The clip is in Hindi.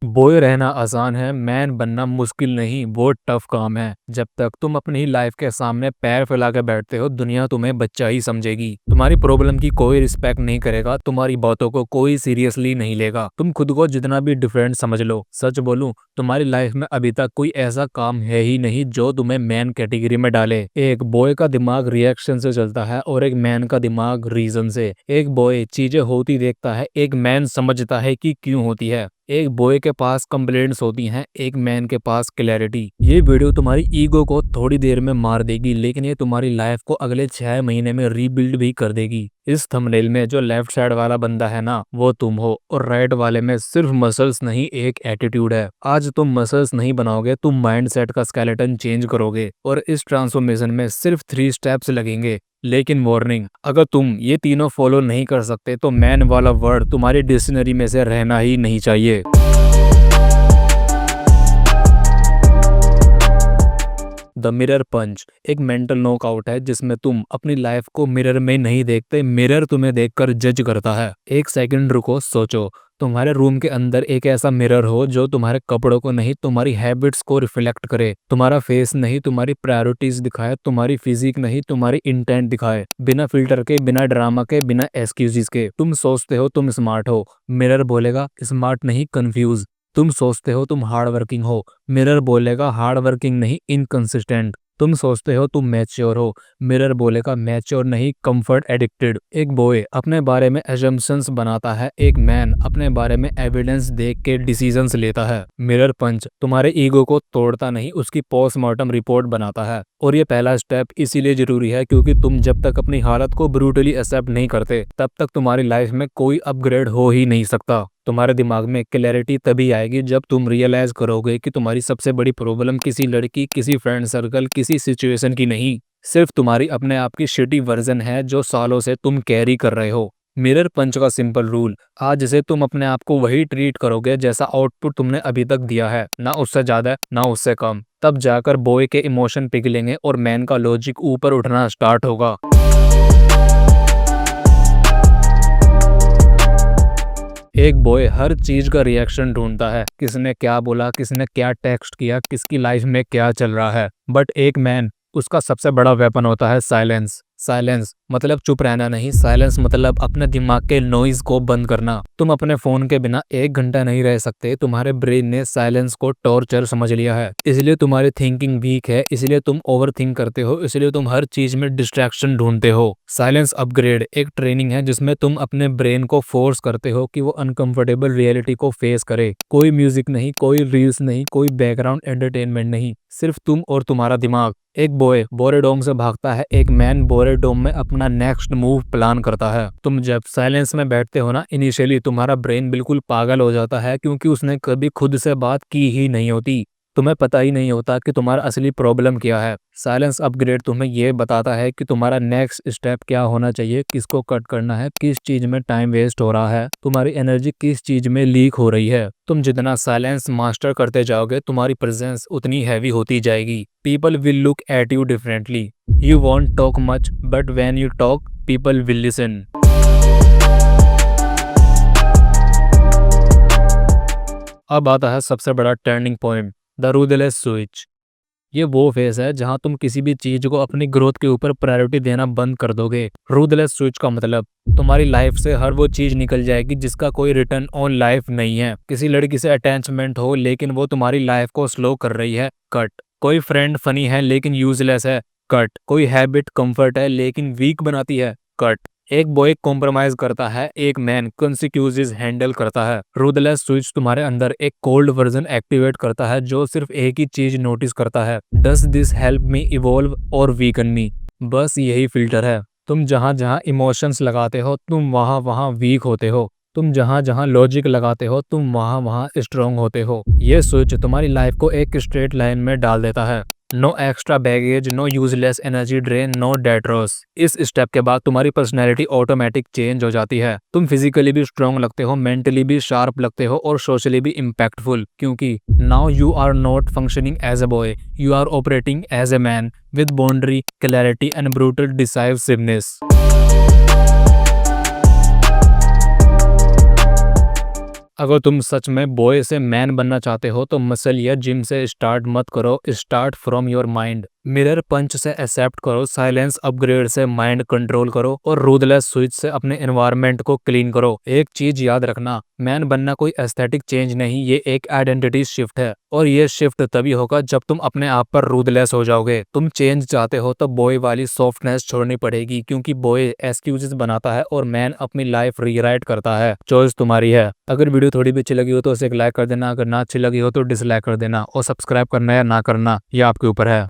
बॉय रहना आसान है, मैन बनना मुश्किल नहीं, बहुत टफ काम है। जब तक तुम अपनी लाइफ के सामने पैर फैला के बैठते हो, दुनिया तुम्हें बच्चा ही समझेगी। तुम्हारी प्रॉब्लम की कोई रिस्पेक्ट नहीं करेगा, तुम्हारी बातों को कोई सीरियसली नहीं लेगा। तुम खुद को जितना भी डिफरेंट समझ लो, सच बोलूं, तुम्हारी लाइफ में अभी तक कोई ऐसा काम है ही नहीं जो तुम्हें मैन कैटेगरी में डाले। एक बॉय का दिमाग रिएक्शन से चलता है और एक मैन का दिमाग रीजन से। एक बॉय चीजें होती देखता है, एक मैन समझता है कि क्यों होती है। एक बॉय के पास कंप्लेंट्स होती हैं, एक मैन के पास क्लैरिटी। ये वीडियो तुम्हारी ईगो को थोड़ी देर में मार देगी, लेकिन ये तुम्हारी लाइफ को अगले 6 महीने में रीबिल्ड भी कर देगी। इस थंबनेल में जो लेफ्ट साइड वाला बंदा है ना, वो तुम हो, और राइट वाले में सिर्फ मसल्स नहीं, एक एटीट्यूड है। आज तुम मसल्स नहीं बनाओगे, तुम माइंडसेट का स्केलेटन चेंज करोगे, और इस ट्रांसफॉर्मेशन में सिर्फ 3 स्टेप्स लगेंगे। लेकिन वार्निंग, अगर तुम ये तीनों फॉलो नहीं कर सकते तो मैन वाला वर्ड तुम्हारी डिक्शनरी में से रहना ही नहीं चाहिए। द मिरर पंच एक मेंटल नॉकआउट है जिसमें तुम अपनी लाइफ को मिरर में नहीं देखते, मिरर तुम्हें देखकर जज करता है। एक सेकंड रुको, सोचो, तुम्हारे रूम के अंदर एक ऐसा मिरर हो जो तुम्हारे कपड़ों को नहीं, तुम्हारी हैबिट्स को रिफ्लेक्ट करे। तुम्हारा फेस नहीं, तुम्हारी प्रायोरिटीज दिखाए। तुम्हारी फिजिक नहीं, तुम्हारी इंटेंट दिखाए। बिना फिल्टर के, बिना ड्रामा के, बिना एक्सक्यूजेस के। तुम सोचते हो तुम स्मार्ट हो, मिरर बोलेगा स्मार्ट नहीं, कंफ्यूज। तुम सोचते हो तुम हार्ड वर्किंग हो, मिरर बोलेगा हार्ड वर्किंग नहीं, इनकंसिस्टेंट। तुम सोचते हो तुम मैच्योर हो, मिरर बोलेगा मैच्योर नहीं, कंफर्ट एडिक्टेड। एक बॉय अपने बारे में एजम्पशंस बनाता है, एक मैन अपने बारे में एविडेंस देख के डिसीजंस लेता है। मिरर पंच तुम्हारे ईगो को तोड़ता नहीं, उसकी पोस्टमार्टम रिपोर्ट बनाता है। और ये पहला स्टेप इसीलिए जरूरी है क्योंकि तुम जब तक अपनी हालत को ब्रूटली एक्सेप्ट नहीं करते, तब तक तुम्हारी लाइफ में कोई अपग्रेड हो ही नहीं सकता। तुम्हारे दिमाग में क्लैरिटी तभी आएगी जब तुम रियलाइज करोगे कि तुम्हारी सबसे बड़ी प्रॉब्लम किसी लड़की, किसी फ्रेंड सर्कल, किसी सिचुएशन की नहीं, सिर्फ तुम्हारी अपने आप की शिटी वर्जन है जो सालों से तुम कैरी कर रहे हो। मिरर पंच का सिंपल रूल, आज से तुम अपने आप को वही ट्रीट करोगे जैसा आउटपुट तुमने अभी तक दिया है, ना उससे ज्यादा ना उससे कम। तब जाकर बॉय के इमोशन पिघलेंगे और मैन का लॉजिक ऊपर उठना स्टार्ट होगा। एक बॉय हर चीज का रिएक्शन ढूंढता है, किसने क्या बोला, किसने क्या टेक्स्ट किया, किसकी लाइफ में क्या चल रहा है। बट एक मैन, उसका सबसे बड़ा वेपन होता है साइलेंस। साइलेंस मतलब चुप रहना नहीं, साइलेंस मतलब अपने दिमाग के नॉइज को बंद करना। तुम अपने फोन के बिना 1 घंटा नहीं रह सकते, तुम्हारे ब्रेन ने साइलेंस को टॉर्चर समझ लिया है। इसलिए तुम्हारी थिंकिंग वीक है, इसलिए तुम ओवर थिंक करते हो, इसलिए तुम हर चीज में डिस्ट्रैक्शन ढूंढते हो। साइलेंस अपग्रेड एक ट्रेनिंग है जिसमें तुम अपने ब्रेन को फोर्स करते हो कि वो अनकंफर्टेबल रियलिटी को फेस करे। कोई म्यूजिक नहीं, कोई रील्स नहीं, कोई बैकग्राउंड एंटरटेनमेंट नहीं, सिर्फ तुम और तुम्हारा दिमाग। एक बॉय बोरेडोम से भागता है, एक मैन बोरेडोम में अपना नेक्स्ट मूव प्लान करता है। तुम जब साइलेंस में बैठते हो ना, इनिशियली तुम्हारा ब्रेन बिल्कुल पागल हो जाता है क्योंकि उसने कभी खुद से बात की ही नहीं होती। तुम्हें पता ही नहीं होता कि तुम्हारा असली प्रॉब्लम क्या है। साइलेंस अपग्रेड तुम्हें ये बताता है कि तुम्हारा नेक्स्ट स्टेप क्या होना चाहिए, किसको कट करना है, किस चीज में टाइम वेस्ट हो रहा है, तुम्हारी एनर्जी किस चीज में लीक हो रही है। तुम जितना साइलेंस मास्टर करते जाओगे, तुम्हारी प्रेजेंस उतनी हैवी होती जाएगी। People will look at you differently. You want talk much, but when you talk people will listen. अब आता है सबसे बड़ा टर्निंग पॉइंट, द रूदलेस स्विच। ये वो फेज है जहां तुम किसी भी चीज को अपनी ग्रोथ के ऊपर प्रायोरिटी देना बंद कर दोगे। रूदलेस स्विच का मतलब तुम्हारी लाइफ से हर वो चीज निकल जाएगी जिसका कोई रिटर्न ऑन लाइफ नहीं है। किसी लड़की से अटैचमेंट हो लेकिन वो तुम्हारी लाइफ को स्लो कर रही है, कट। कोई फ्रेंड फनी है लेकिन यूजलेस है, कट। कोई हैबिट कंफर्ट है लेकिन वीक बनाती है, कट। एक बॉय कॉम्प्रोमाइज करता है, एक मैन कॉन्सिक्वेंसेस हैंडल करता है। रूदलेस स्विच तुम्हारे अंदर एक कोल्ड वर्जन एक्टिवेट करता है जो सिर्फ एक ही चीज नोटिस करता है, does this help me evolve और वीकन मी। बस यही फिल्टर है। तुम जहां जहां इमोशंस लगाते हो, तुम वहां वहां वीक होते हो। तुम जहां जहां लॉजिक लगाते हो, तुम वहां वहां स्ट्रांग होते हो। ये स्विच तुम्हारी लाइफ को एक स्ट्रेट लाइन में डाल देता है। No extra baggage, no useless energy drain, no dead ross. इस स्टेप के बाद तुम्हारी पर्सनैलिटी ऑटोमेटिक चेंज हो जाती है। तुम फिजिकली भी स्ट्रांग लगते हो, मेंटली भी शार्प लगते हो और सोशली भी इम्पैक्टफुल, क्योंकि now you are not functioning as a boy, you are operating as a man with boundary, clarity and brutal decisiveness. अगर तुम सच में बॉय से मैन बनना चाहते हो तो मसल या जिम से स्टार्ट मत करो, start from your mind. Mirror punch से एक्सेप्ट करो, साइलेंस अपग्रेड से माइंड कंट्रोल करो और रूदलेस स्विच से अपने एनवायरनमेंट को क्लीन करो। एक चीज याद रखना, मैन बनना कोई एस्थेटिक चेंज नहीं, ये एक आइडेंटिटी शिफ्ट है और ये शिफ्ट तभी होगा जब तुम अपने आप पर रूदलेस हो जाओगे। तुम चेंज चाहते हो तो बॉय वाली सॉफ्टनेस छोड़नी पड़ेगी, क्योंकि बॉय एक्सक्यूजेस बनाता है और मैन अपनी लाइफ रीराइट करता है। चॉइस तुम्हारी है। अगर वीडियो थोड़ी भी अच्छी लगी हो तो उसे एक लाइक कर देना, अगर ना अच्छी लगी हो तो डिसलाइक कर देना और सब्सक्राइब करना या ना करना ये आपके ऊपर है।